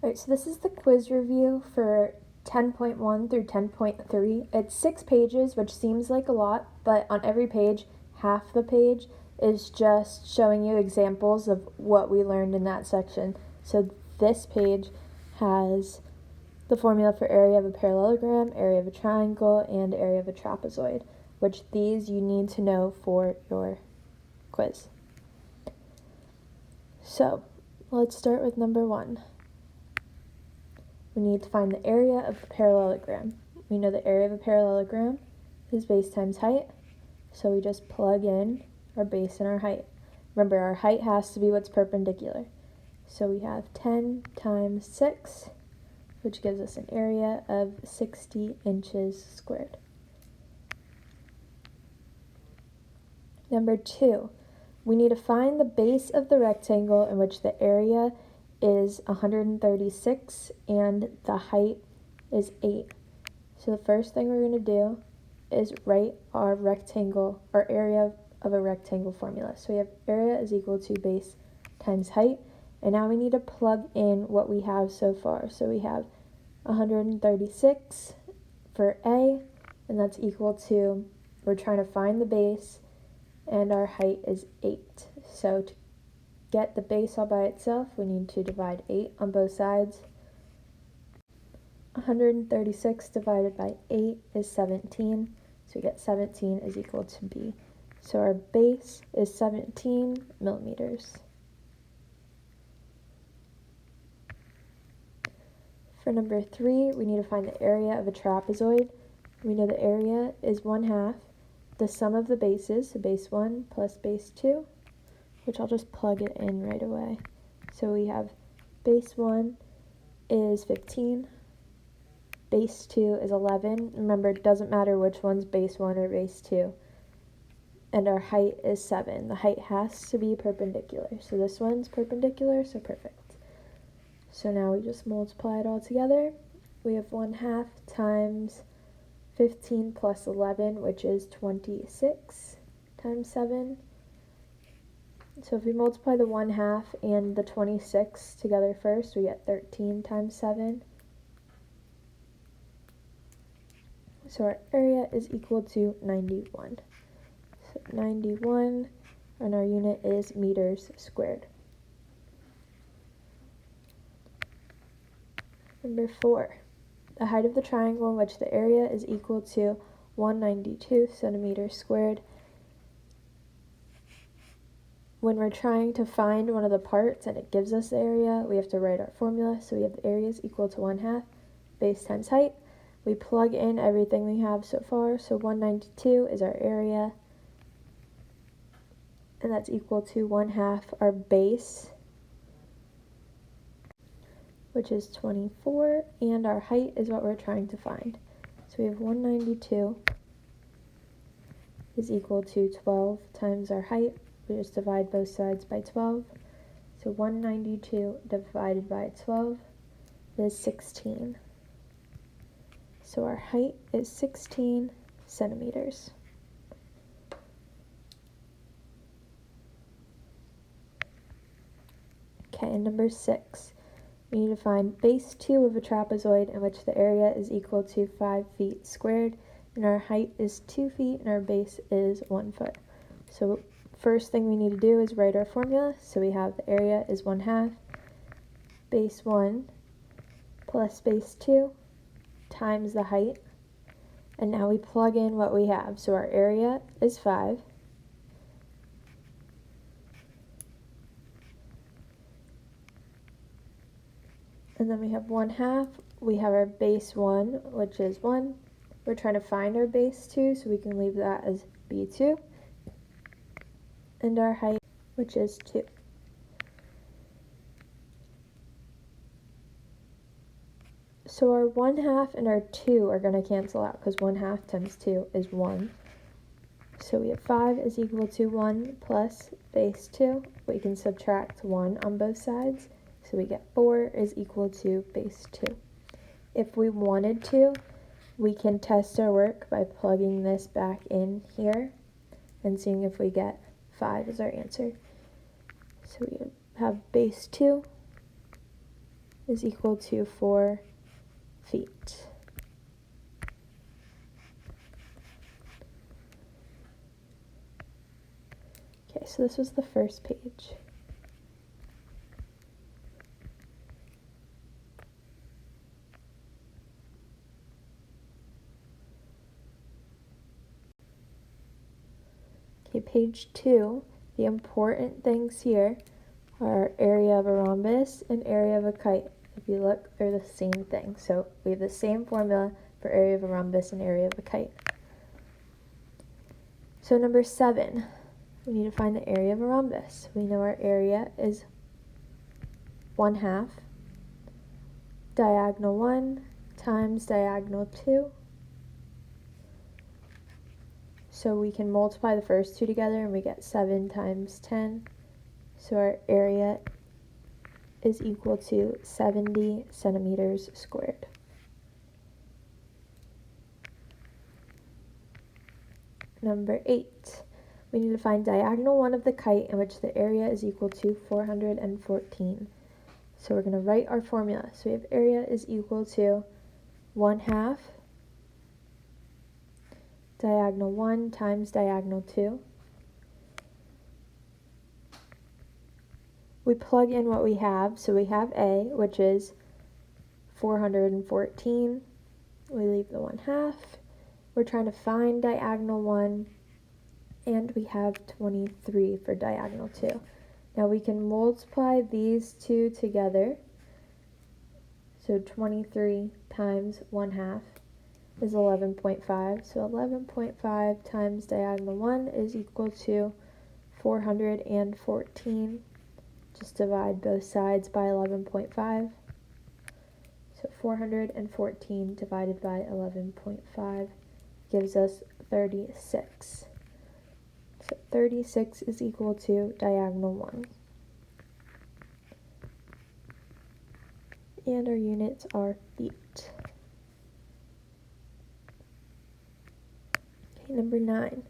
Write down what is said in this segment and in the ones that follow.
Alright, so this is the quiz review for 10.1 through 10.3. It's 6 pages, which seems like a lot, but on every page, half the page is just showing you examples of what we learned in that section. So this page has the formula for area of a parallelogram, area of a triangle, and area of a trapezoid, which these you need to know for your quiz. So let's start with number 1. We need to find the area of the parallelogram. We know the area of a parallelogram is base times height, so we just plug in our base and our height. Remember, our height has to be what's perpendicular. So we have 10 times 6, which gives us an area of 60 inches squared. Number 2, we need to find the base of the rectangle in which the area is 136 and the height is 8. So the first thing we're going to do is write our rectangle, our area of a rectangle formula. So we have area is equal to base times height, and now we need to plug in what we have so far. So we have 136 for A, and that's equal to, we're trying to find the base, and our height is 8. So to get the base all by itself, we need to divide 8 on both sides. 136 divided by 8 is 17, so we get 17 is equal to B. So our base is 17 millimeters. For number 3, we need to find the area of a trapezoid. We know the area is 1/2 the sum of the bases, so base 1 plus base 2, which I'll just plug it in right away. So we have base 1 is 15, base 2 is 11. Remember, it doesn't matter which one's base 1 or base 2. And our height is 7. The height has to be perpendicular. So this one's perpendicular, so perfect. So now we just multiply it all together. We have 1/2 times 15 plus 11, which is 26 times 7. So if we multiply the 1/2 and the 26 together first, we get 13 times 7. So our area is equal to 91. So 91, and our unit is meters squared. Number 4, the height of the triangle in which the area is equal to 192 centimeters squared. When we're trying to find one of the parts and it gives us the area, we have to write our formula. So we have the area is equal to 1/2 base times height. We plug in everything we have so far. So 192 is our area, and that's equal to 1/2 our base, which is 24, and our height is what we're trying to find. So we have 192 is equal to 12 times our height. We just divide both sides by 12. So 192 divided by 12 is 16. So our height is 16 centimeters. Okay, and number 6. We need to find base 2 of a trapezoid in which the area is equal to 5 feet squared, and our height is 2 feet, and our base is 1 foot. So first thing we need to do is write our formula. So we have the area is 1/2 base 1 plus base 2 times the height. And now we plug in what we have. So our area is 5. And then we have 1/2. We have our base 1, which is 1. We're trying to find our base 2, so we can leave that as B2. And our height, which is 2. So our 1/2 and our 2 are going to cancel out because 1/2 times 2 is 1. So we have 5 is equal to 1 plus base 2. We can subtract 1 on both sides. So we get 4 is equal to base 2. If we wanted to, we can test our work by plugging this back in here and seeing if we get 5 as our answer. So we have base 2 is equal to 4 feet. Okay, so this was the first page. Okay, page 2, the important things here are area of a rhombus and area of a kite. If you look, they're the same thing. So we have the same formula for area of a rhombus and area of a kite. So number 7, we need to find the area of a rhombus. We know our area is 1/2 diagonal 1 times diagonal 2. So we can multiply the first two together and we get 7 times 10. So our area is equal to 70 centimeters squared. Number 8, we need to find diagonal 1 of the kite in which the area is equal to 414. So we're going to write our formula. So we have area is equal to 1/2 diagonal 1 times diagonal 2. We plug in what we have. So we have A, which is 414. We leave the 1/2. We're trying to find diagonal 1, and we have 23 for diagonal 2. Now we can multiply these two together. So 23 times 1/2 is 11.5. So 11.5 times diagonal 1 is equal to 414. Just divide both sides by 11.5. So 414 divided by 11.5 gives us 36. So 36 is equal to diagonal 1. And our units are feet. Okay, number 9.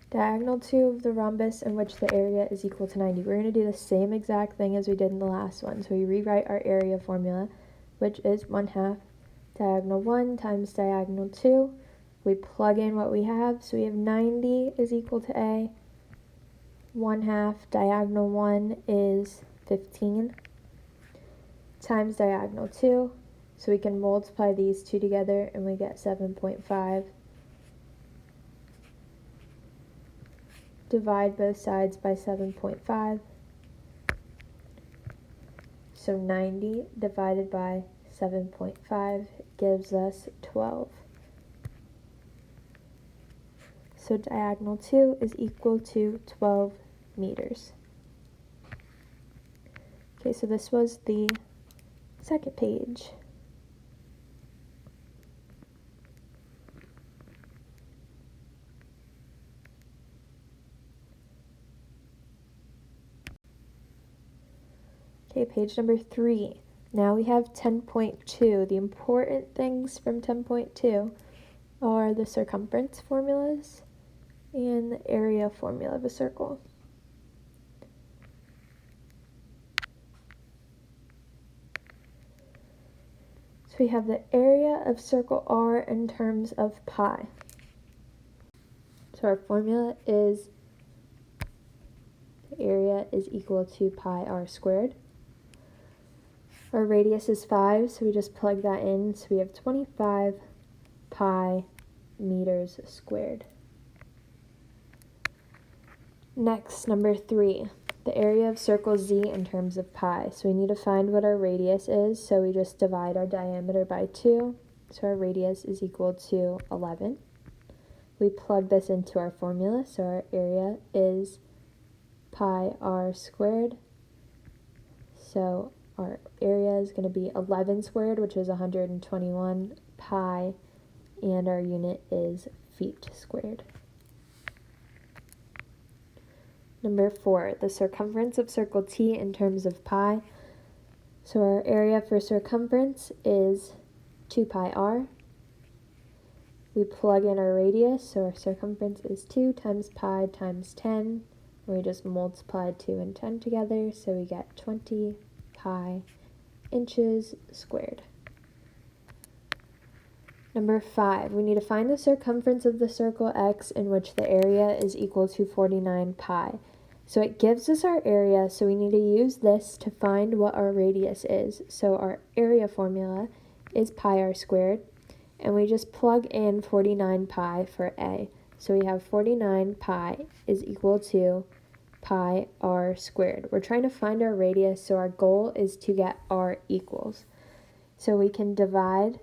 Diagonal 2 of the rhombus in which the area is equal to 90. We're going to do the same exact thing as we did in the last one. So we rewrite our area formula, which is 1/2 diagonal 1 times diagonal 2. We plug in what we have. So we have 90 is equal to A. 1/2 diagonal 1 is 15 times diagonal 2. So we can multiply these two together and we get 7.5. Divide both sides by 7.5. So 90 divided by 7.5 gives us 12. So diagonal 2 is equal to 12 meters. Okay, so this was the second page. Okay, page number 3. Now we have 10.2. The important things from 10.2 are the circumference formulas and the area formula of a circle. So we have the area of circle R in terms of pi. So our formula is the area is equal to pi r squared. Our radius is 5, so we just plug that in. So we have 25 pi meters squared. Next, number 3, the area of circle Z in terms of pi. So we need to find what our radius is, so we just divide our diameter by 2. So our radius is equal to 11. We plug this into our formula, so our area is pi r squared. So our area is going to be 11 squared, which is 121 pi, and our unit is feet squared. Number 4, the circumference of circle T in terms of pi. So our area for circumference is 2 pi r. We plug in our radius, so our circumference is 2 times pi times 10. We just multiply 2 and 10 together, so we get 20 pi inches squared. Number 5, we need to find the circumference of the circle X in which the area is equal to 49 pi. So it gives us our area, so we need to use this to find what our radius is. So our area formula is pi r squared, and we just plug in 49 pi for A. So we have 49 pi is equal to pi r squared. We're trying to find our radius, so our goal is to get r equals. So we can divide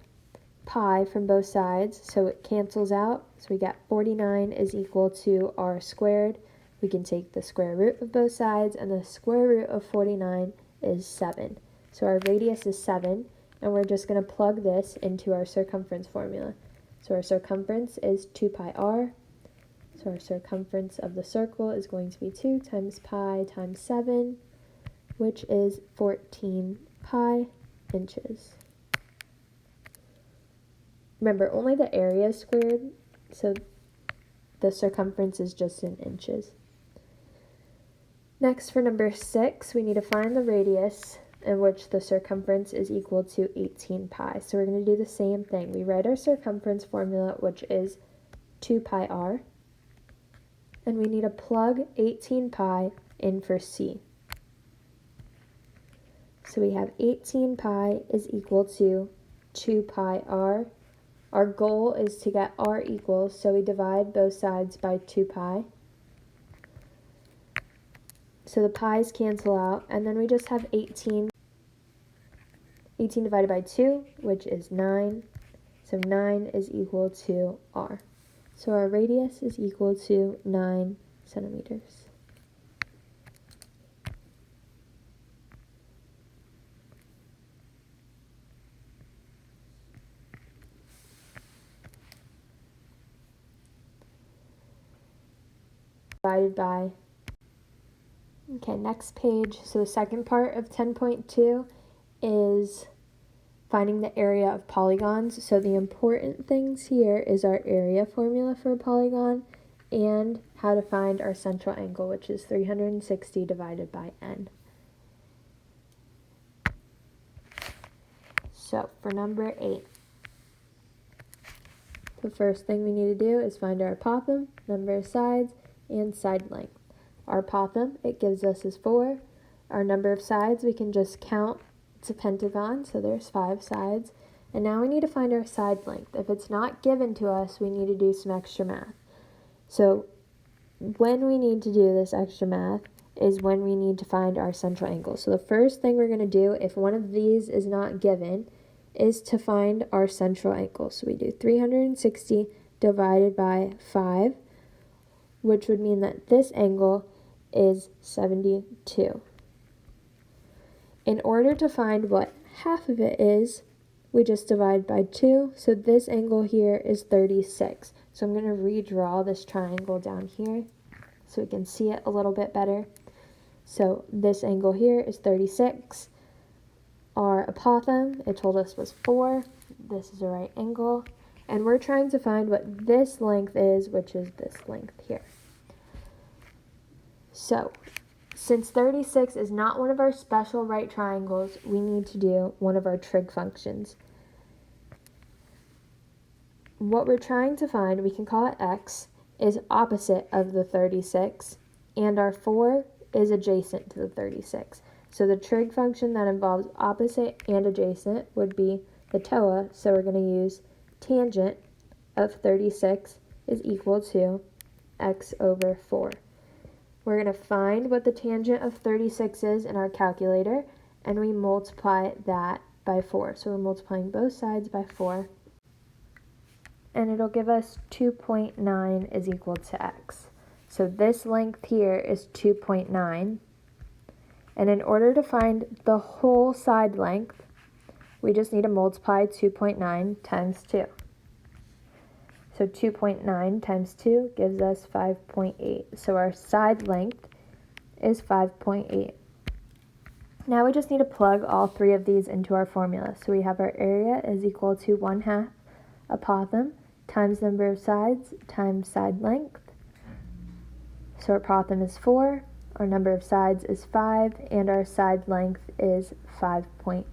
pi from both sides, so it cancels out. So we get 49 is equal to r squared. We can take the square root of both sides, and the square root of 49 is 7. So our radius is 7, and we're just going to plug this into our circumference formula. So our circumference is 2 pi r. So our circumference of the circle is going to be 2 times pi times 7, which is 14 pi inches. Remember, only the area is squared, so the circumference is just in inches. Next, for number 6, we need to find the radius in which the circumference is equal to 18 pi. So we're going to do the same thing. We write our circumference formula, which is 2 pi r, and we need to plug 18 pi in for C. So we have 18 pi is equal to 2 pi r. Our goal is to get r equals, so we divide both sides by 2 pi. So the pi's cancel out, and then we just have 18 divided by 2, which is 9. So 9 is equal to r. So our radius is equal to 9 centimeters. Divided by. Okay, next page. So the second part of 10.2 is finding the area of polygons. So the important things here is our area formula for a polygon and how to find our central angle, which is 360 divided by n. So for number 8, the first thing we need to do is find our apothem, number of sides, and side length. Our apothem, it gives us is 4. Our number of sides, we can just count. It's a pentagon, so there's 5 sides. And now we need to find our side length. If it's not given to us, we need to do some extra math. So when we need to do this extra math is when we need to find our central angle. So the first thing we're going to do, if one of these is not given, is to find our central angle. So we do 360 divided by 5, which would mean that this angle is 72. In order to find what half of it is, we just divide by 2. So this angle here is 36. So I'm going to redraw this triangle down here so we can see it a little bit better. So this angle here is 36. Our apothem, it told us, was 4. This is a right angle. And we're trying to find what this length is, which is this length here. So, since 36 is not one of our special right triangles, we need to do one of our trig functions. What we're trying to find, we can call it x, is opposite of the 36, and our 4 is adjacent to the 36. So the trig function that involves opposite and adjacent would be the TOA, so we're going to use tangent of 36 is equal to x over 4. We're going to find what the tangent of 36 is in our calculator, and we multiply that by 4. So we're multiplying both sides by 4, and it'll give us 2.9 is equal to x. So this length here is 2.9, and in order to find the whole side length, we just need to multiply 2.9 times 2. So 2.9 times 2 gives us 5.8. So our side length is 5.8. Now we just need to plug all 3 of these into our formula. So we have our area is equal to 1/2 apothem times number of sides times side length. So our apothem is 4. Our number of sides is 5, and our side length is 5.8.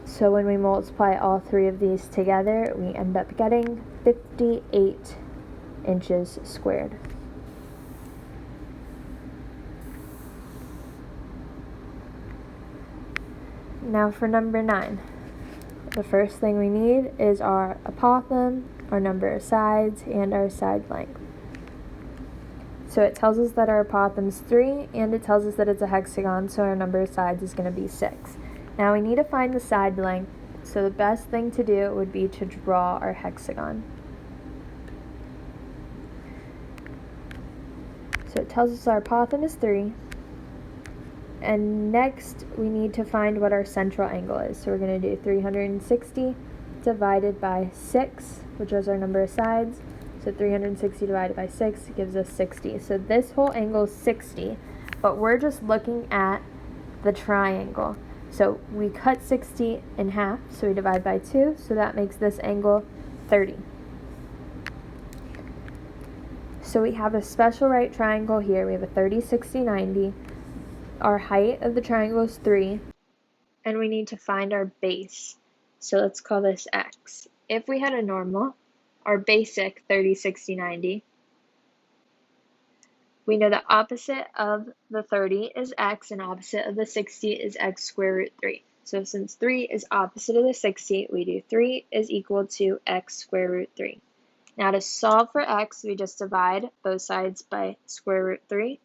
So when we multiply all three of these together, we end up getting 58 inches squared. Now for number 9. The first thing we need is our apothem, our number of sides, and our side length. So it tells us that our apothem is 3, and it tells us that it's a hexagon, so our number of sides is going to be 6. Now we need to find the side length, so the best thing to do would be to draw our hexagon. So it tells us our apothem is 3, and next we need to find what our central angle is. So we're going to do 360 divided by 6, which is our number of sides. So 360 divided by 6 gives us 60. So this whole angle is 60, but we're just looking at the triangle. So we cut 60 in half, so we divide by 2, so that makes this angle 30. So we have a special right triangle here. We have a 30, 60, 90. Our height of the triangle is 3, and we need to find our base. So let's call this x. If we had a normal, our basic 30, 60, 90, we know the opposite of the 30 is x, and opposite of the 60 is x square root 3. So since 3 is opposite of the 60, we do 3 is equal to x square root 3. Now to solve for x, we just divide both sides by square root 3.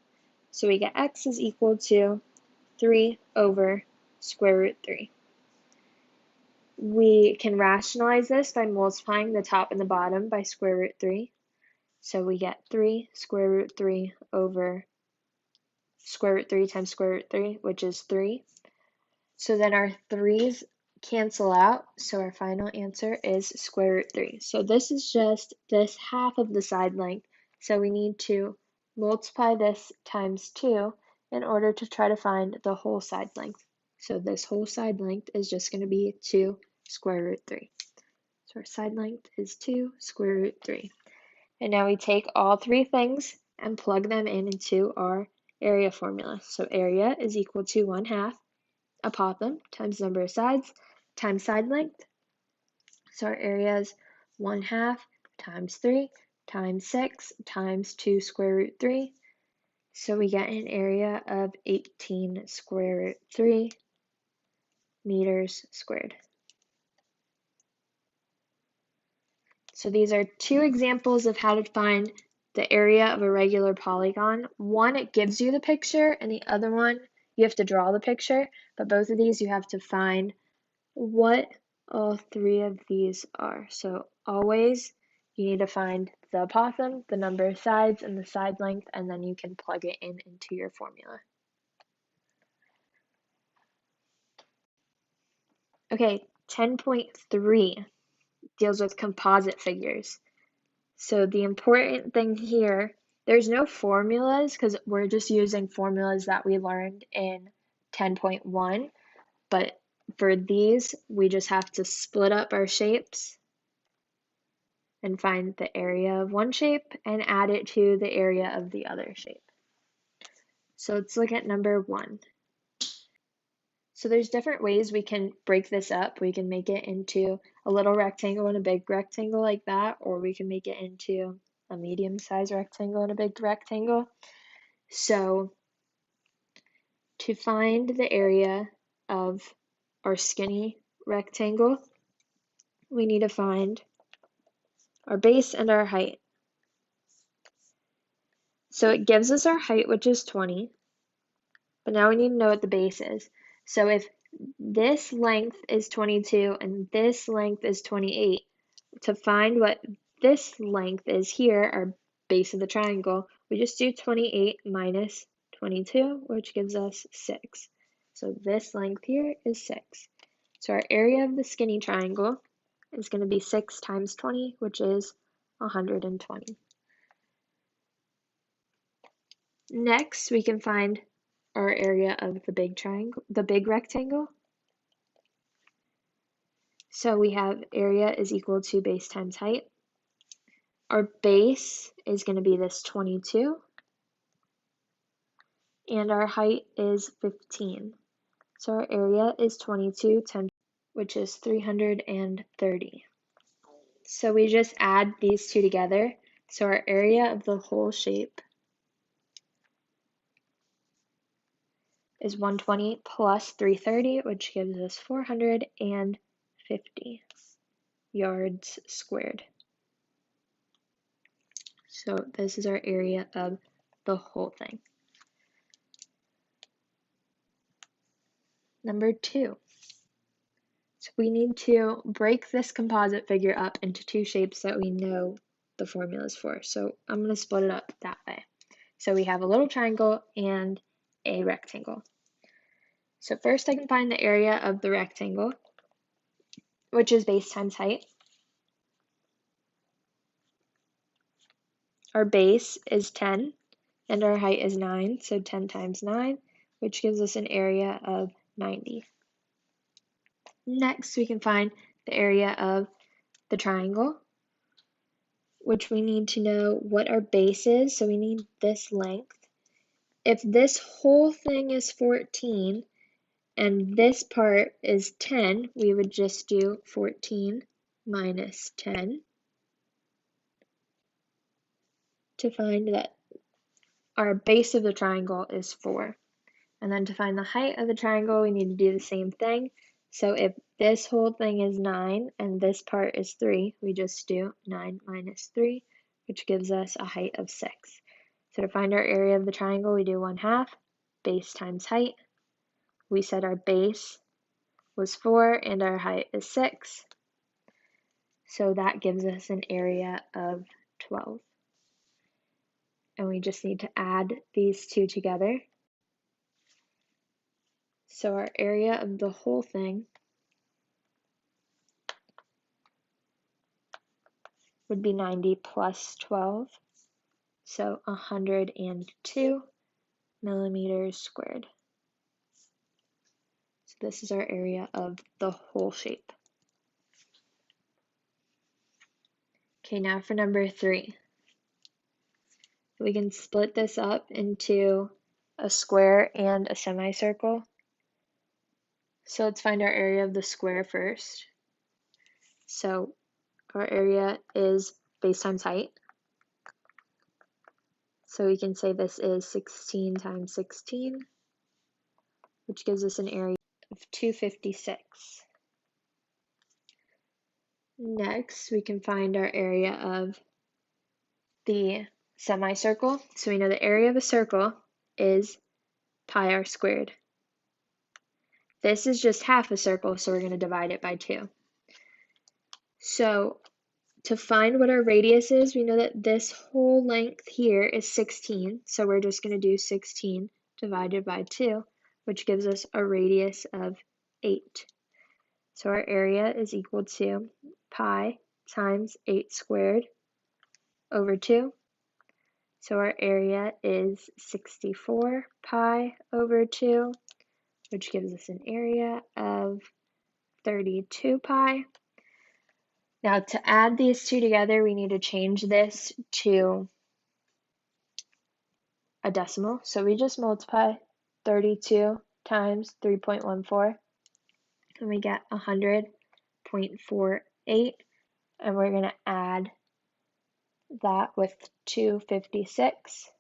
So we get x is equal to 3 over square root 3. We can rationalize this by multiplying the top and the bottom by square root 3. So we get 3 square root 3 over square root 3 times square root 3, which is 3. So then our 3's cancel out, so our final answer is square root 3. So this is just this half of the side length, so we need to multiply this times 2 in order to try to find the whole side length. So this whole side length is just going to be 2 square root 3. So our side length is 2 square root 3. And now we take all three things and plug them into our area formula. So area is equal to 1/2 apothem times number of sides times side length. So our area is 1/2 times 3 times 6 times 2 square root 3. So we get an area of 18 square root 3 meters squared. So these are two examples of how to find the area of a regular polygon. One, it gives you the picture, and the other one, you have to draw the picture. But both of these, you have to find what all three of these are. So always, you need to find the apothem, the number of sides, and the side length, and then you can plug it in into your formula. Okay, 10.3 deals with composite figures. So the important thing here, there's no formulas because we're just using formulas that we learned in 10.1, but for these, we just have to split up our shapes and find the area of one shape and add it to the area of the other shape. So let's look at number 1. So there's different ways we can break this up. We can make it into a little rectangle and a big rectangle like that, or we can make it into a medium-sized rectangle and a big rectangle. So to find the area of our skinny rectangle, we need to find our base and our height. So it gives us our height, which is 20, but now we need to know what the base is. So if this length is 22 and this length is 28, to find what this length is here, our base of the triangle, we just do 28 minus 22, which gives us 6. So this length here is 6. So our area of the skinny triangle is going to be 6 times 20, which is 120. Next, we can find our area of the big triangle, the big rectangle. So we have area is equal to base times height. Our base is going to be this 22. and our height is 15. So our area is 22 times, which is 330. So we just add these two together. So our area of the whole shape is 120 plus 330, which gives us 450 yards squared. So this is our area of the whole thing. Number 2. So we need to break this composite figure up into two shapes that we know the formulas for. So I'm going to split it up that way. So we have a little triangle and a rectangle. So first I can find the area of the rectangle, which is base times height. Our base is 10 and our height is 9, so 10 times 9, which gives us an area of 90. Next, we can find the area of the triangle, which we need to know what our base is, so we need this length. If this whole thing is 14 and this part is 10, we would just do 14 minus 10 to find that our base of the triangle is 4. And then to find the height of the triangle, we need to do the same thing. So if this whole thing is 9 and this part is 3, we just do 9 minus 3, which gives us a height of 6. So to find our area of the triangle, we do 1/2, base times height. We said our base was 4 and our height is 6. So that gives us an area of 12. And we just need to add these two together. So our area of the whole thing would be 90 plus 12, so 102 millimeters squared. So this is our area of the whole shape. Okay, now for number 3. We can split this up into a square and a semicircle. So let's find our area of the square first. So our area is base times height. So we can say this is 16 times 16, which gives us an area of 256. Next, we can find our area of the semicircle. So we know the area of a circle is pi r squared. This is just half a circle, so we're going to divide it by 2. So to find what our radius is, we know that this whole length here is 16, so we're just going to do 16 divided by 2, which gives us a radius of 8. So our area is equal to pi times 8 squared over 2. So our area is 64 pi over 2, which gives us an area of 32 pi. Now to add these two together, we need to change this to a decimal. So we just multiply 32 times 3.14, and we get 100.48, and we're going to add that with 256.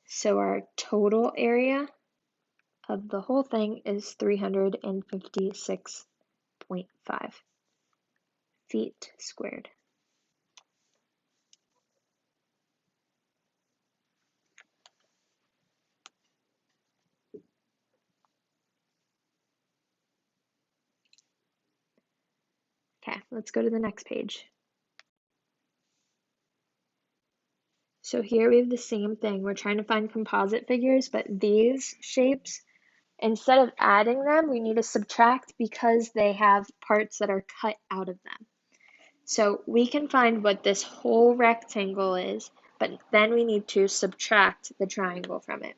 So our total area of the whole thing is 356.5 feet squared. Okay, let's go to the next page. So here we have the same thing. We're trying to find composite figures, but these shapes, instead of adding them, we need to subtract because they have parts that are cut out of them. So we can find what this whole rectangle is, but then we need to subtract the triangle from it.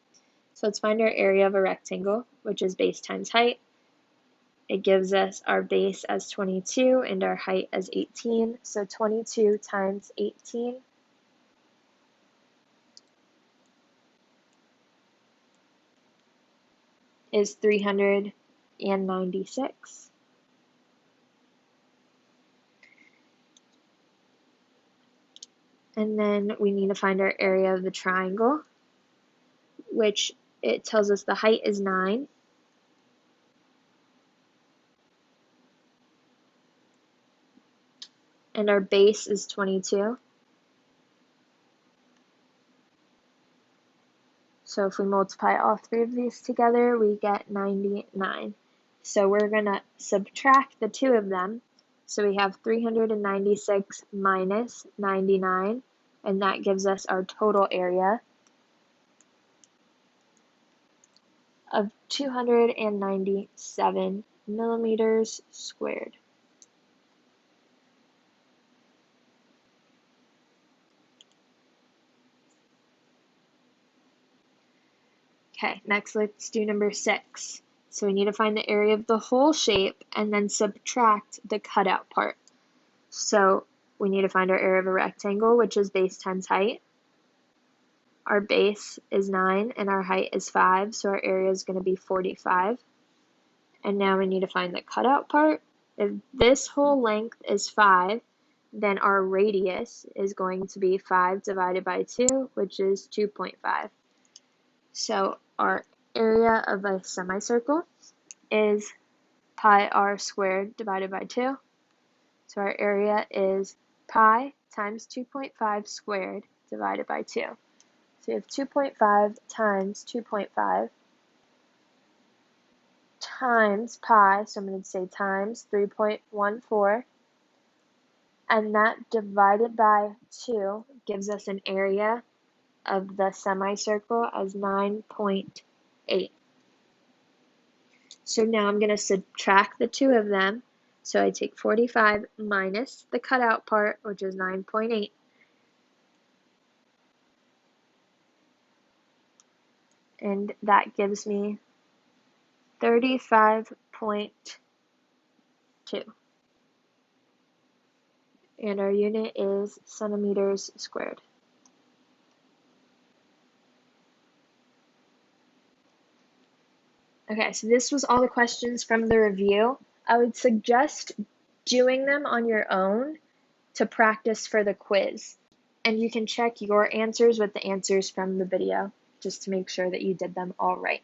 So let's find our area of a rectangle, which is base times height. It gives us our base as 22 and our height as 18. So 22 times 18 is 396. And then we need to find our area of the triangle, which it tells us the height is 9. And our base is 22. So if we multiply all three of these together, we get 99. So we're going to subtract the two of them. So we have 396 minus 99, and that gives us our total area of 297 millimeters squared. Okay, next let's do number 6. So we need to find the area of the whole shape and then subtract the cutout part. So we need to find our area of a rectangle, which is base times height. Our base is 9 and our height is 5, so our area is going to be 45. And now we need to find the cutout part. If this whole length is 5, then our radius is going to be 5 divided by 2, which is 2.5. So our area of a semicircle is pi r squared divided by 2. So our area is pi times 2.5 squared divided by 2. So we have 2.5 times 2.5 times pi, so I'm going to say times 3.14, and that divided by 2 gives us an area of the semicircle as 9.8. So now I'm going to subtract the two of them. So I take 45 minus the cutout part, which is 9.8. And that gives me 35.2. And our unit is centimeters squared. Okay, so this was all the questions from the review. I would suggest doing them on your own to practice for the quiz. And you can check your answers with the answers from the video just to make sure that you did them all right.